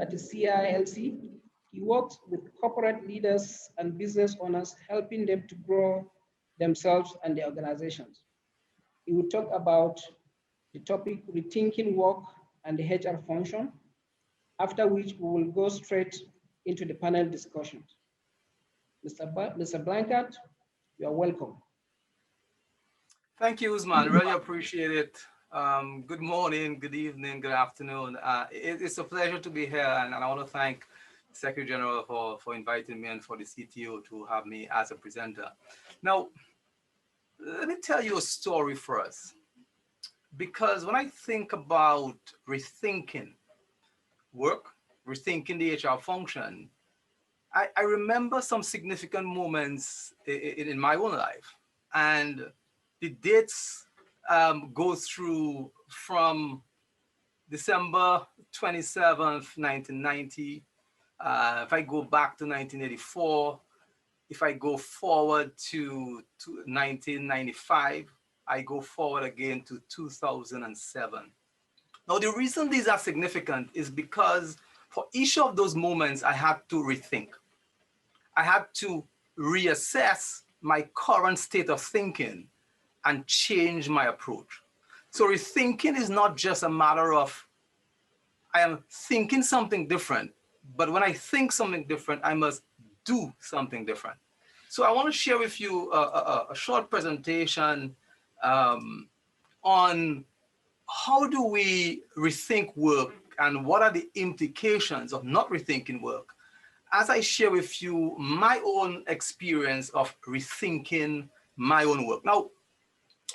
at the CILC. He works with corporate leaders and business owners, helping them to grow themselves and their organizations. He will talk about the topic rethinking work and the HR function, after which we will go straight into the panel discussions. Mr. Blanchard, you are welcome. Thank you, Usman. Really appreciate it. Good morning, good evening, good afternoon. It's a pleasure to be here, and I want to thank Secretary General for inviting me and for the CTO to have me as a presenter. Now, let me tell you a story first, because when I think about rethinking work, rethinking the HR function, I remember some significant moments in my own life. And the dates go through from December 27th, 1990. If I go back to 1984, if I go forward to 1995, I go forward again to 2007. Now, the reason these are significant is because for each of those moments, I had to rethink. I had to reassess my current state of thinking and change my approach. So rethinking is not just a matter of I am thinking something different, but when I think something different, I must do something different. So I want to share with you a short presentation on how do we rethink work and what are the implications of not rethinking work, as I share with you my own experience of rethinking my own work. Now,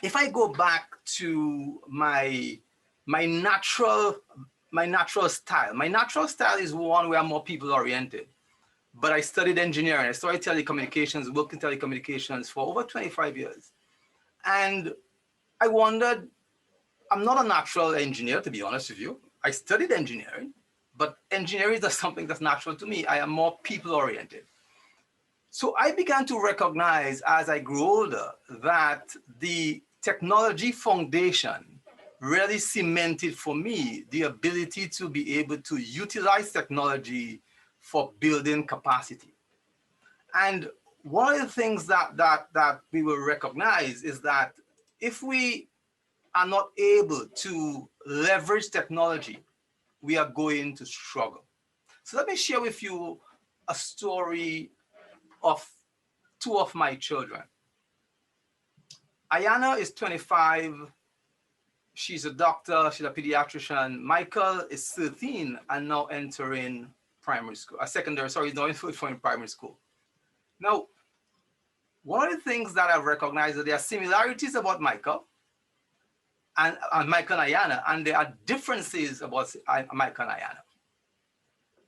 if I go back to my natural style is one where I'm more people oriented. But I studied engineering. I studied telecommunications, worked in telecommunications for over 25 years. And I wondered, I'm not a natural engineer, to be honest with you. I studied engineering, but engineering is just something that's natural to me. I am more people oriented. So I began to recognize as I grew older that the technology foundation really cemented for me the ability to be able to utilize technology for building capacity. And one of the things that we will recognize is that if we are not able to leverage technology, we are going to struggle. So let me share with you a story of two of my children. Ayana is 25. She's a doctor. She's a pediatrician. Michael is 13 and now entering primary school, now in primary school. Now, one of the things that I've recognized is there are similarities about Michael and Michael and Ayana, and there are differences about Michael and Ayana.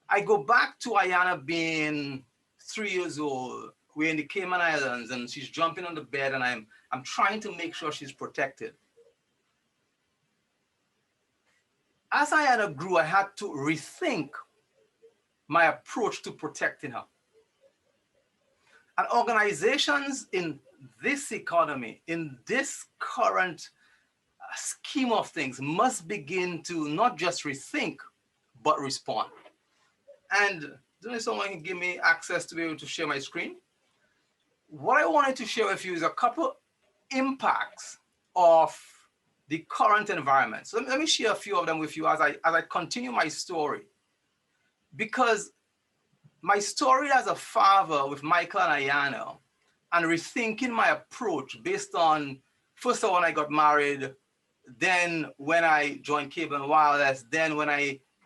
I go back to Ayana being 3 years old. We're in the Cayman Islands, and she's jumping on the bed, and I'm trying to make sure she's protected. As Ayana grew, I had to rethink my approach to protecting her. And organizations in this economy, in this current scheme of things, must begin to not just rethink, but respond. And does someone give me access to be able to share my screen? What I wanted to share with you is a couple impacts of the current environment. So let me share a few of them with you as I continue my story. Because my story as a father with Michael and Ayana and rethinking my approach based on, first of all, when I got married, then when I joined Cable and Wireless, then when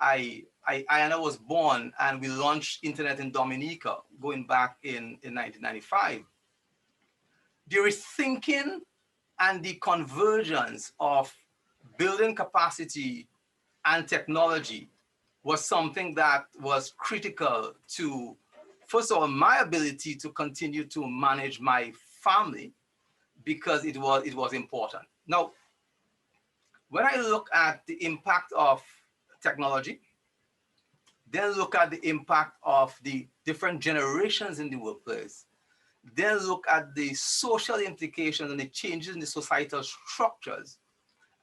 Ayana was born and we launched internet in Dominica, going back in 1995. The rethinking and the convergence of building capacity and technology was something that was critical to, first of all, my ability to continue to manage my family, because it was important. Now, when I look at the impact of technology, then look at the impact of the different generations in the workplace, then look at the social implications and the changes in the societal structures,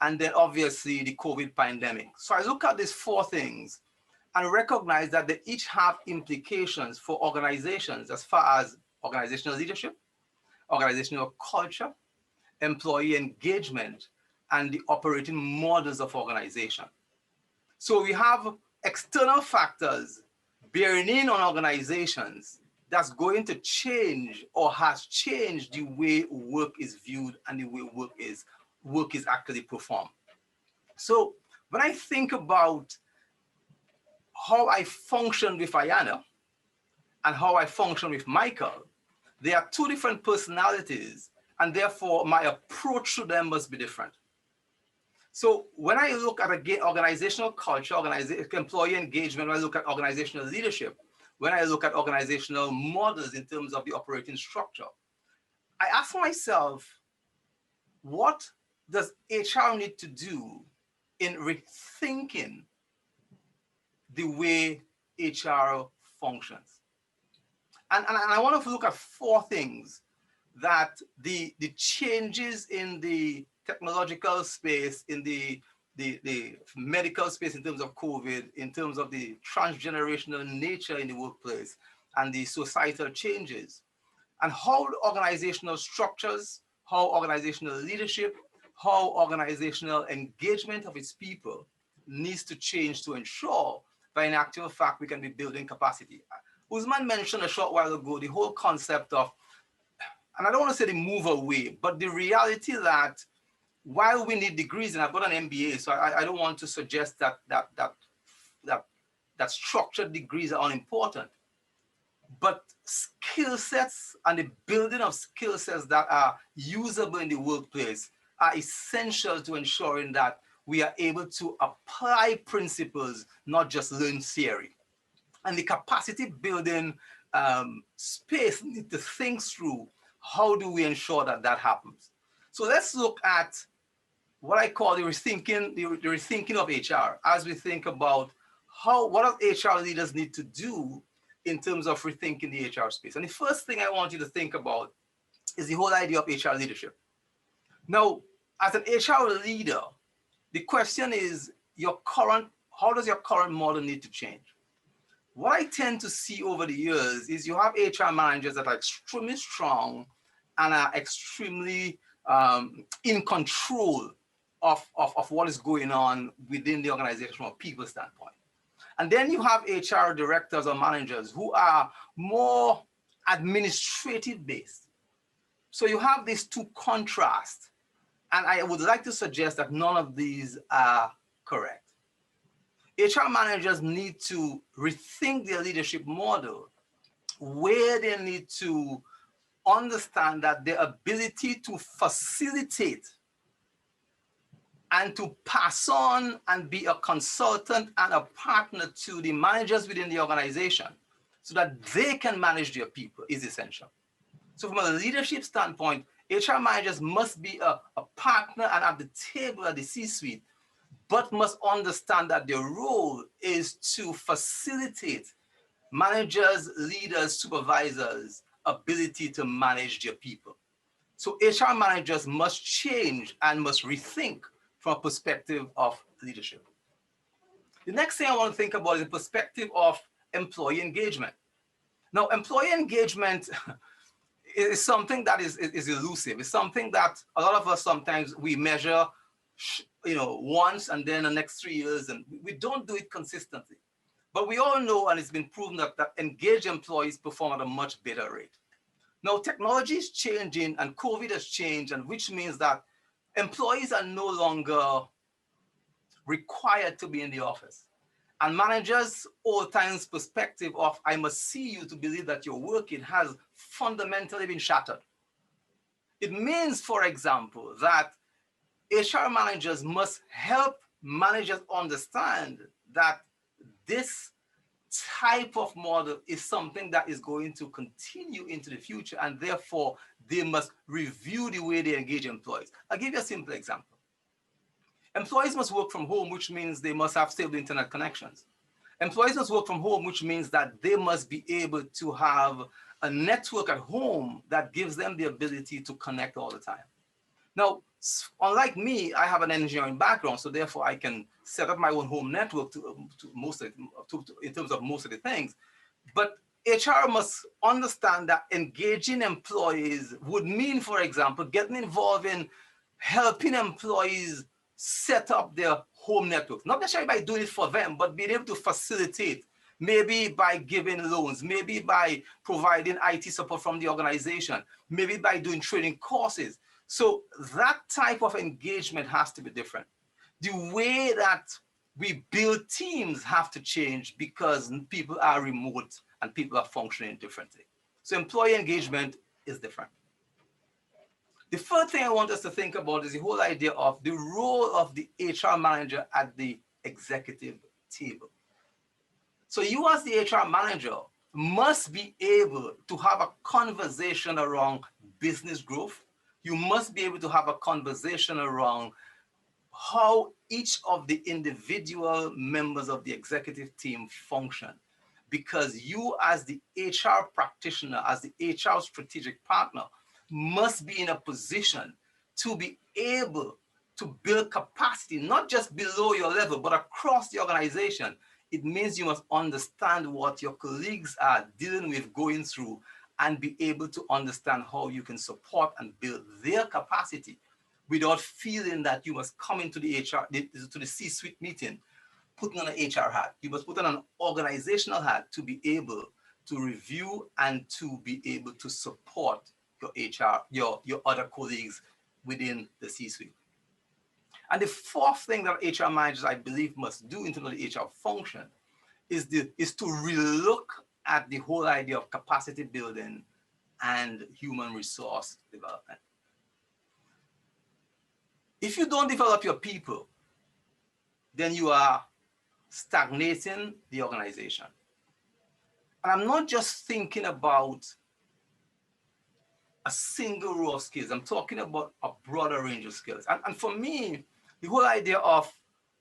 and then obviously the COVID pandemic. So I look at these four things, and recognize that they each have implications for organizations as far as organizational leadership, organizational culture, employee engagement, and the operating models of organization. So we have external factors bearing in on organizations that's going to change or has changed the way work is viewed and the way work is actually performed. So when I think about how I function with Ayana and how I function with Michael, they are two different personalities, and therefore my approach to them must be different. So when I look at organizational culture, employee engagement, when I look at organizational leadership, when I look at organizational models in terms of the operating structure, I ask myself, what does HR need to do in rethinking the way HR functions? And I want to look at four things that the changes in the technological space, in the medical space in terms of COVID, in terms of the transgenerational nature in the workplace, and the societal changes, and how organizational structures, how organizational leadership, how organizational engagement of its people needs to change to ensure that in actual fact we can be building capacity. Usman mentioned a short while ago the whole concept of, and I don't want to say the move away, but the reality that while we need degrees, and I've got an MBA, so I don't want to suggest that structured degrees are unimportant, but skill sets and the building of skill sets that are usable in the workplace are essential to ensuring that we are able to apply principles, not just learn theory. And the capacity building space need to think through, how do we ensure that that happens? So let's look at what I call the rethinking of HR as we think about what do HR leaders need to do in terms of rethinking the HR space. And the first thing I want you to think about is the whole idea of HR leadership. Now, as an HR leader, the question is how does your current model need to change? What I tend to see over the years is you have HR managers that are extremely strong and are extremely in control of what is going on within the organization from a people standpoint. And then you have HR directors or managers who are more administrative based. So you have these two contrasts. And I would like to suggest that none of these are correct. HR managers need to rethink their leadership model, where they need to understand that their ability to facilitate and to pass on and be a consultant and a partner to the managers within the organization so that they can manage their people is essential. So from a leadership standpoint, HR managers must be a partner and at the table at the C-suite, but must understand that their role is to facilitate managers, leaders, supervisors' ability to manage their people. So HR managers must change and must rethink from a perspective of leadership. The next thing I want to think about is the perspective of employee engagement. Now, employee engagement is something that is elusive. It's something that a lot of us sometimes we measure, once and then the next 3 years, and we don't do it consistently. But we all know, and it's been proven that engaged employees perform at a much better rate. Now, technology is changing and COVID has changed, and which means that employees are no longer required to be in the office. And managers' old times perspective of, I must see you to believe that you're working, has fundamentally been shattered. It means, for example, that HR managers must help managers understand that this type of model is something that is going to continue into the future, and therefore they must review the way they engage employees. I'll give you a simple example. Employees must work from home, which means they must have stable internet connections. Employees must work from home, which means that they must be able to have a network at home that gives them the ability to connect all the time. Now, Unlike me, I have an engineering background, so therefore I can set up my own home network to most of it, in terms of most of the things. But HR must understand that engaging employees would mean, for example, getting involved in helping employees set up their home networks, not necessarily by doing it for them, but being able to facilitate, maybe by giving loans, maybe by providing IT support from the organization, maybe by doing training courses. So that type of engagement has to be different. The way that we build teams have to change because people are remote and people are functioning differently. So employee engagement is different. The third thing I want us to think about is the whole idea of the role of the HR manager at the executive table. So you as the HR manager must be able to have a conversation around business growth. You must be able to have a conversation around how each of the individual members of the executive team function. Because you as the HR practitioner, as the HR strategic partner, must be in a position to be able to build capacity, not just below your level, but across the organization. It means you must understand what your colleagues are dealing with, going through, and be able to understand how you can support and build their capacity without feeling that you must come into the to the C-suite meeting putting on an HR hat. You must put on an organizational hat to be able to review and to be able to support your HR, your other colleagues within the C-suite. And the fourth thing that HR managers, I believe, must do in terms of the HR function is to relook at the whole idea of capacity building and human resource development. If you don't develop your people, then you are stagnating the organization. And I'm not just thinking about a single row of skills. I'm talking about a broader range of skills. And for me, the whole idea of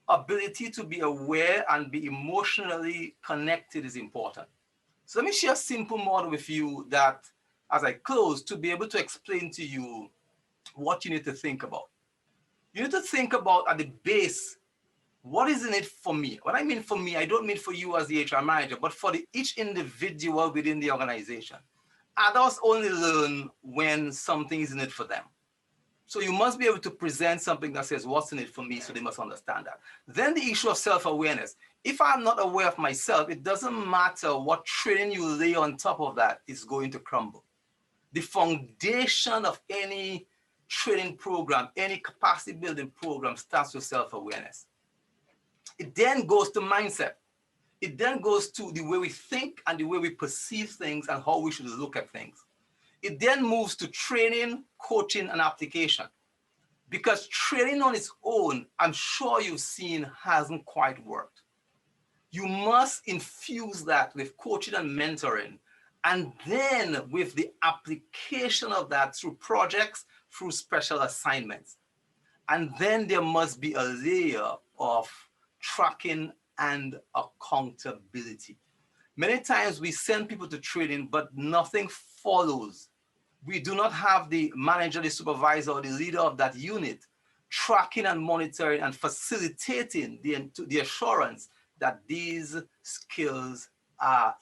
ability to be aware and be emotionally connected is important. So let me share a simple model with you that, as I close, to be able to explain to you what you need to think about. You need to think about at the base, what is in it for me? What I mean for me, I don't mean for you as the HR manager, but for each individual within the organization. Adults only learn when something is in it for them. So you must be able to present something that says, what's in it for me? So they must understand that. Then the issue of self-awareness. If I'm not aware of myself, it doesn't matter what training you lay on top of that is going to crumble. The foundation of any training program, any capacity building program starts with self-awareness. It then goes to mindset. It then goes to the way we think and the way we perceive things and how we should look at things. It then moves to training, coaching, and application. Because training on its own, I'm sure you've seen, hasn't quite worked. You must infuse that with coaching and mentoring, and then with the application of that through projects, through special assignments. And then there must be a layer of tracking and accountability. Many times we send people to training, but nothing follows. We do not have the manager, the supervisor, or the leader of that unit tracking and monitoring and facilitating the assurance that these skills are